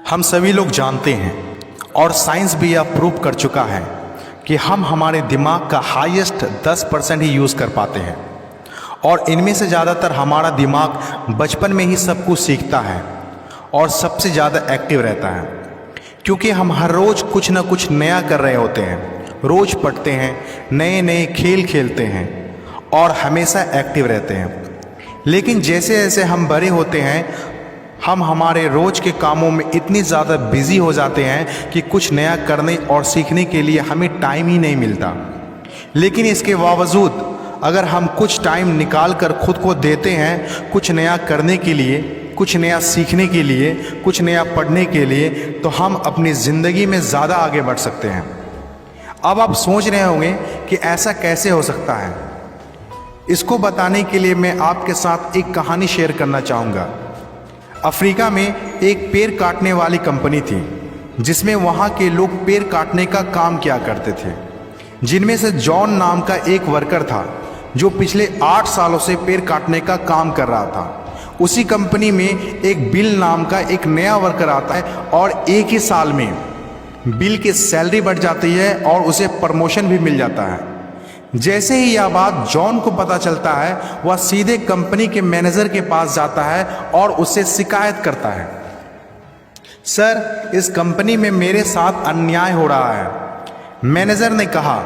हम सभी लोग जानते हैं और साइंस भी यह प्रूव कर चुका है कि हम हमारे दिमाग का हाईएस्ट 10% ही यूज़ कर पाते हैं और इनमें से ज़्यादातर हमारा दिमाग बचपन में ही सब कुछ सीखता है और सबसे ज़्यादा एक्टिव रहता है, क्योंकि हम हर रोज़ कुछ ना कुछ नया कर रहे होते हैं, रोज़ पढ़ते हैं, नए नए खेल खेलते हैं और हमेशा एक्टिव रहते हैं। लेकिन जैसे जैसे हम बड़े होते हैं हम हमारे रोज़ के कामों में इतनी ज़्यादा बिजी हो जाते हैं कि कुछ नया करने और सीखने के लिए हमें टाइम ही नहीं मिलता। लेकिन इसके बावजूद अगर हम कुछ टाइम निकाल कर खुद को देते हैं कुछ नया करने के लिए, कुछ नया सीखने के लिए, कुछ नया पढ़ने के लिए, तो हम अपनी ज़िंदगी में ज़्यादा आगे बढ़ सकते हैं। अब आप सोच रहे होंगे कि ऐसा कैसे हो सकता है। इसको बताने के लिए मैं आपके साथ एक कहानी शेयर करना चाहूँगा। अफ्रीका में एक पेड़ काटने वाली कंपनी थी जिसमें वहाँ के लोग पेड़ काटने का काम किया करते थे, जिनमें से जॉन नाम का एक वर्कर था जो पिछले 8 सालों से पेड़ काटने का काम कर रहा था। उसी कंपनी में एक बिल नाम का एक नया वर्कर आता है और एक ही साल में बिल की सैलरी बढ़ जाती है और उसे प्रमोशन भी मिल जाता है। जैसे ही यह बात जॉन को पता चलता है वह सीधे कंपनी के मैनेजर के पास जाता है और उससे शिकायत करता है, सर इस कंपनी में मेरे साथ अन्याय हो रहा है। मैनेजर ने कहा,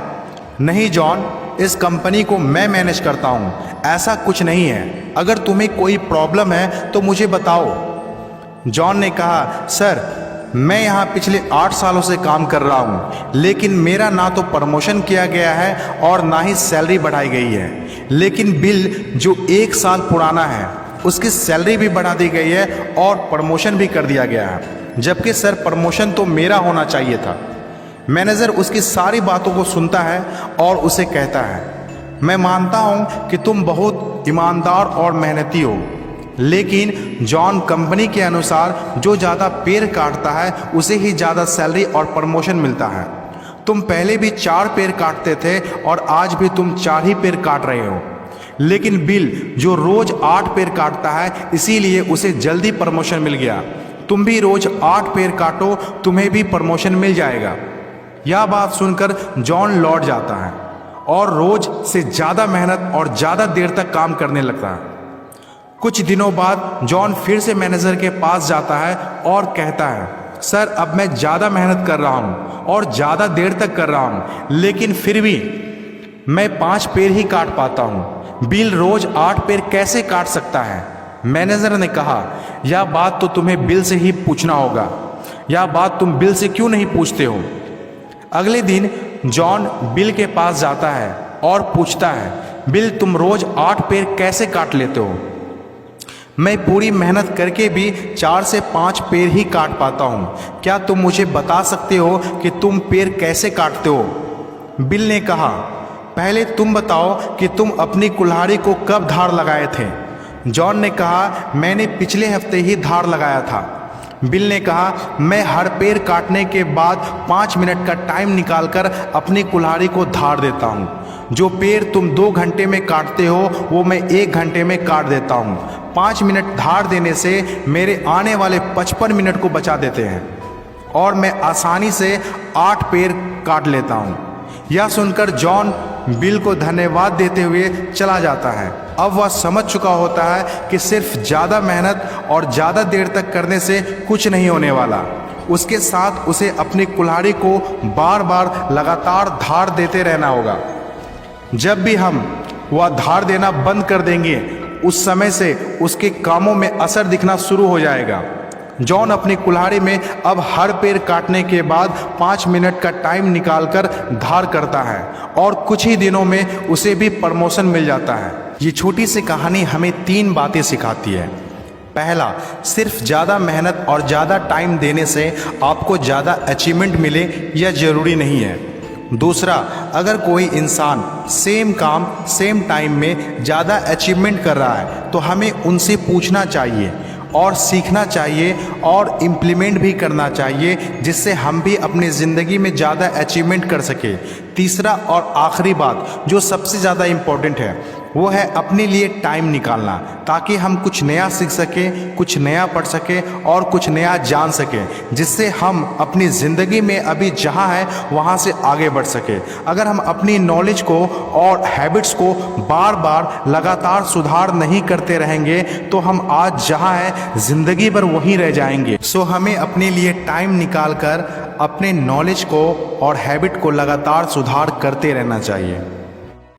नहीं जॉन, इस कंपनी को मैं मैनेज करता हूँ, ऐसा कुछ नहीं है, अगर तुम्हें कोई प्रॉब्लम है तो मुझे बताओ। जॉन ने कहा, सर मैं यहाँ पिछले 8 सालों से काम कर रहा हूँ, लेकिन मेरा ना तो प्रमोशन किया गया है और ना ही सैलरी बढ़ाई गई है। लेकिन बिल जो 1 साल पुराना है उसकी सैलरी भी बढ़ा दी गई है और प्रमोशन भी कर दिया गया है, जबकि सर प्रमोशन तो मेरा होना चाहिए था। मैनेजर उसकी सारी बातों को सुनता है और उसे कहता है, मैं मानता हूँ कि तुम बहुत ईमानदार और मेहनती हो, लेकिन जॉन कंपनी के अनुसार जो ज़्यादा पेड़ काटता है उसे ही ज़्यादा सैलरी और प्रमोशन मिलता है। तुम पहले भी 4 पेड़ काटते थे और आज भी तुम 4 ही पेड़ काट रहे हो, लेकिन बिल जो रोज़ 8 पेड़ काटता है इसीलिए उसे जल्दी प्रमोशन मिल गया। तुम भी रोज़ 8 पेड़ काटो, तुम्हें भी प्रमोशन मिल जाएगा। यह बात सुनकर जॉन लौट जाता है और रोज़ से ज़्यादा मेहनत और ज़्यादा देर तक काम करने लगता है। कुछ दिनों बाद जॉन फिर से मैनेजर के पास जाता है और कहता है, सर अब मैं ज़्यादा मेहनत कर रहा हूँ और ज़्यादा देर तक कर रहा हूँ, लेकिन फिर भी मैं 5 पेड़ ही काट पाता हूँ। बिल रोज़ 8 पेड़ कैसे काट सकता है? मैनेजर ने कहा, यह बात तो तुम्हें बिल से ही पूछना होगा, यह बात तुम बिल से क्यों नहीं पूछते हो? अगले दिन जॉन बिल के पास जाता है और पूछता है, बिल तुम रोज़ 8 पेड़ कैसे काट लेते हो? मैं पूरी मेहनत करके भी 4 से 5 पेड़ ही काट पाता हूँ, क्या तुम मुझे बता सकते हो कि तुम पेड़ कैसे काटते हो? बिल ने कहा, पहले तुम बताओ कि तुम अपनी कुल्हाड़ी को कब धार लगाए थे? जॉन ने कहा, मैंने पिछले हफ्ते ही धार लगाया था। बिल ने कहा, मैं हर पेड़ काटने के बाद 5 मिनट का टाइम निकालकर अपनी कुल्हाड़ी को धार देता हूँ। जो पेड़ तुम 2 घंटे में काटते हो वो मैं 1 घंटे में काट देता हूँ। 5 मिनट धार देने से मेरे आने वाले 55 मिनट को बचा देते हैं और मैं आसानी से 8 पेड़ काट लेता हूँ। यह सुनकर जॉन बिल को धन्यवाद देते हुए चला जाता है। अब वह समझ चुका होता है कि सिर्फ ज़्यादा मेहनत और ज़्यादा देर तक करने से कुछ नहीं होने वाला, उसके साथ उसे अपनी कुल्हाड़ी को बार बार लगातार धार देते रहना होगा। जब भी हम वह धार देना बंद कर देंगे उस समय से उसके कामों में असर दिखना शुरू हो जाएगा। जॉन अपनी कुल्हाड़ी में अब हर पेड़ काटने के बाद 5 मिनट का टाइम निकालकर धार करता है और कुछ ही दिनों में उसे भी प्रमोशन मिल जाता है। ये छोटी सी कहानी हमें 3 बातें सिखाती है। पहला, सिर्फ ज़्यादा मेहनत और ज़्यादा टाइम देने से आपको ज़्यादा अचीवमेंट मिले यह ज़रूरी नहीं है। दूसरा, अगर कोई इंसान सेम काम सेम टाइम में ज़्यादा अचीवमेंट कर रहा है तो हमें उनसे पूछना चाहिए और सीखना चाहिए और इम्प्लीमेंट भी करना चाहिए, जिससे हम भी अपनी ज़िंदगी में ज़्यादा अचीवमेंट कर सके। तीसरा और आखिरी बात जो सबसे ज़्यादा इम्पोर्टेंट है, वो है अपने लिए टाइम निकालना, ताकि हम कुछ नया सीख सकें, कुछ नया पढ़ सकें और कुछ नया जान सकें, जिससे हम अपनी ज़िंदगी में अभी जहाँ है वहाँ से आगे बढ़ सके। अगर हम अपनी नॉलेज को और हैबिट्स को बार बार लगातार सुधार नहीं करते रहेंगे तो हम आज जहाँ है ज़िंदगी भर वहीं रह जाएंगे। सो हमें अपने लिए टाइम निकाल कर अपने नॉलेज को और हैबिट को लगातार सुधार करते रहना चाहिए।